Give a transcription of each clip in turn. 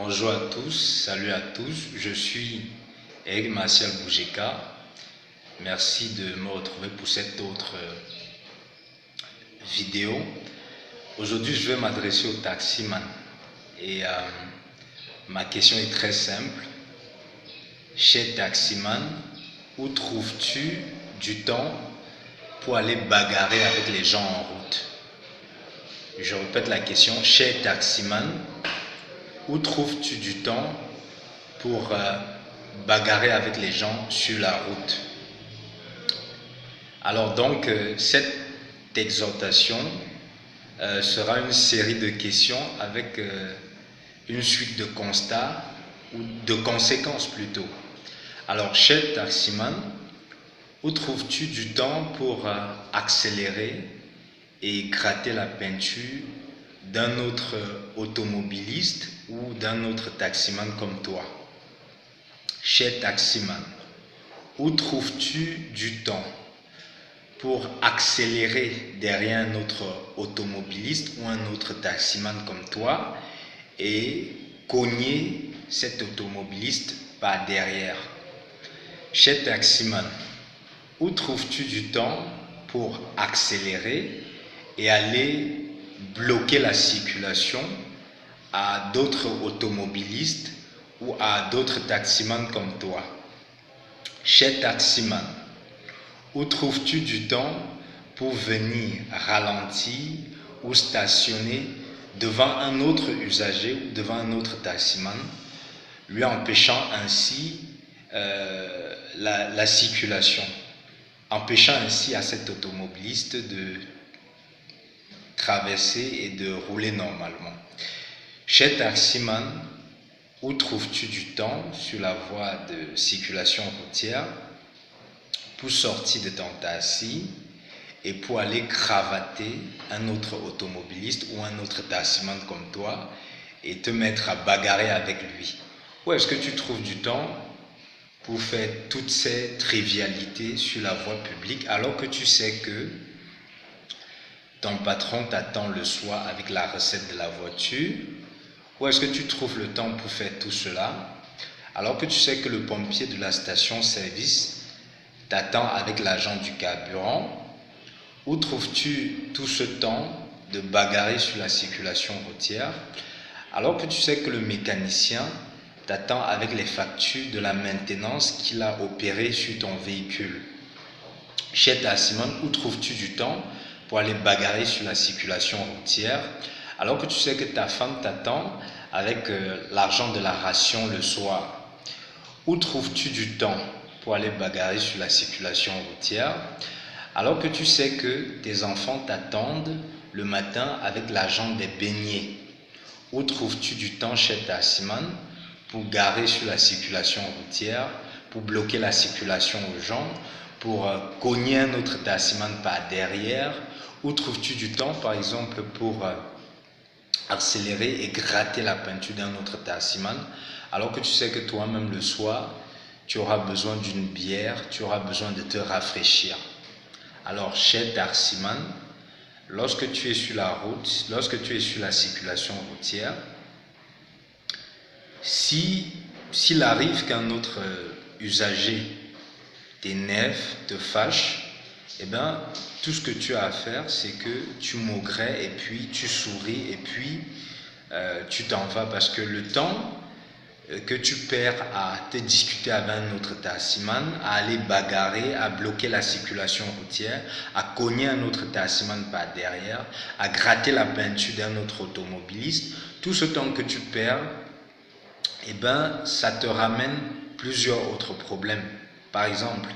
Bonjour à tous, salut à tous, je suis Eric Martial Boujeka. Merci de me retrouver pour cette autre vidéo. Aujourd'hui, je vais m'adresser au taximan et ma question est très simple. Cher taximan, où trouves-tu du temps pour aller bagarrer avec les gens en route? Je répète la question. Cher taximan, où trouves-tu du temps pour bagarrer avec les gens sur la route? Alors donc, cette exhortation sera une série de questions avec une suite de constats ou de conséquences plutôt. Alors, cher taximan, où trouves-tu du temps pour accélérer et gratter la peinture d'un autre automobiliste ou d'un autre taximan comme toi? Cher taximan, où trouves-tu du temps pour accélérer derrière un autre automobiliste ou un autre taximan comme toi et cogner cet automobiliste par derrière? Cher taximan, où trouves-tu du temps pour accélérer et aller bloquer la circulation à d'autres automobilistes ou à d'autres taximans comme toi? Cher taximan, où trouves-tu du temps pour venir ralentir ou stationner devant un autre usager ou devant un autre taximan, lui empêchant ainsi la circulation, empêchant ainsi à cet automobiliste de traverser et de rouler normalement? Cher taximan, où trouves-tu du temps sur la voie de circulation routière pour sortir de ton taxi et pour aller cravater un autre automobiliste ou un autre taximan comme toi et te mettre à bagarrer avec lui? Où est-ce que tu trouves du temps pour faire toutes ces trivialités sur la voie publique alors que tu sais que ton patron t'attend le soir avec la recette de la voiture? Où est-ce que tu trouves le temps pour faire tout cela alors que tu sais que le pompier de la station-service t'attend avec l'argent du carburant? Où trouves-tu tout ce temps de bagarrer sur la circulation routière alors que tu sais que le mécanicien t'attend avec les factures de la maintenance qu'il a opérée sur ton véhicule? Cher taximan, où trouves-tu du temps pour aller bagarrer sur la circulation routière alors que tu sais que ta femme t'attend avec l'argent de la ration le soir? Où trouves-tu du temps pour aller bagarrer sur la circulation routière alors que tu sais que tes enfants t'attendent le matin avec l'argent des beignets? Où trouves-tu du temps, cher taximan, pour garer sur la circulation routière, pour bloquer la circulation aux gens, pour cogner un autre taximan par derrière? Où trouves-tu du temps, par exemple, pour accélérer et gratter la peinture d'un autre taximan alors que tu sais que toi-même le soir, tu auras besoin d'une bière, tu auras besoin de te rafraîchir? Alors, cher taximan, lorsque tu es sur la route, lorsque tu es sur la circulation routière, s'il arrive qu'un autre usager t'énerve, te fâche, eh bien, tout ce que tu as à faire, c'est que tu maugrais et puis tu souris et puis tu t'en vas, parce que le temps que tu perds à te discuter avec un autre taximan, à aller bagarrer, à bloquer la circulation routière, à cogner un autre taximan par derrière, à gratter la peinture d'un autre automobiliste, tout ce temps que tu perds, eh ben, ça te ramène plusieurs autres problèmes. Par exemple,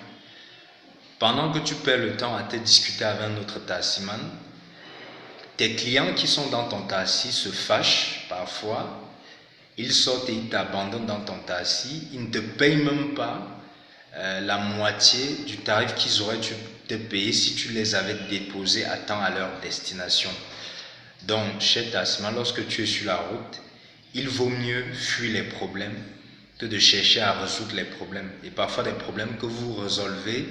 pendant que tu perds le temps à te discuter avec un autre taximan, tes clients qui sont dans ton taxi se fâchent parfois, ils sortent et ils t'abandonnent dans ton taxi, ils ne te payent même pas la moitié du tarif qu'ils auraient dû te payer si tu les avais déposés à temps à leur destination. Donc, cher taximan, lorsque tu es sur la route, il vaut mieux fuir les problèmes que de chercher à résoudre les problèmes. Et parfois des problèmes que vous résolvez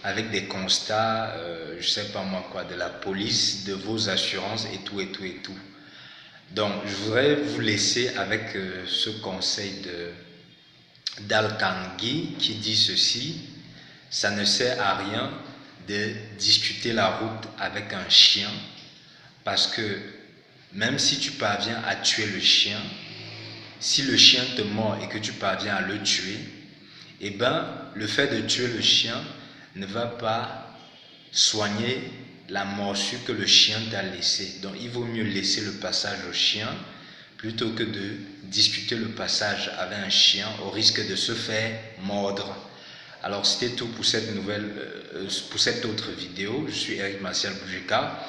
avec des constats, je sais pas moi quoi, de la police, de vos assurances et tout et tout et tout. Donc, je voudrais vous laisser avec ce conseil d'Al Carnegie qui dit ceci: ça ne sert à rien de discuter la route avec un chien, parce que même si tu parviens à tuer le chien, si le chien te mord et que tu parviens à le tuer, eh ben, le fait de tuer le chien ne va pas soigner la morsure que le chien t'a laissée. Donc, il vaut mieux laisser le passage au chien plutôt que de discuter le passage avec un chien au risque de se faire mordre. Alors, c'était tout pour cette pour cette autre vidéo. Je suis Eric Martial Boujeka.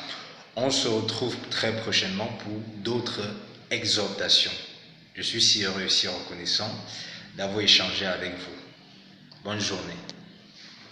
On se retrouve très prochainement pour d'autres exhortations. Je suis si heureux et si reconnaissant d'avoir échangé avec vous. Bonne journée.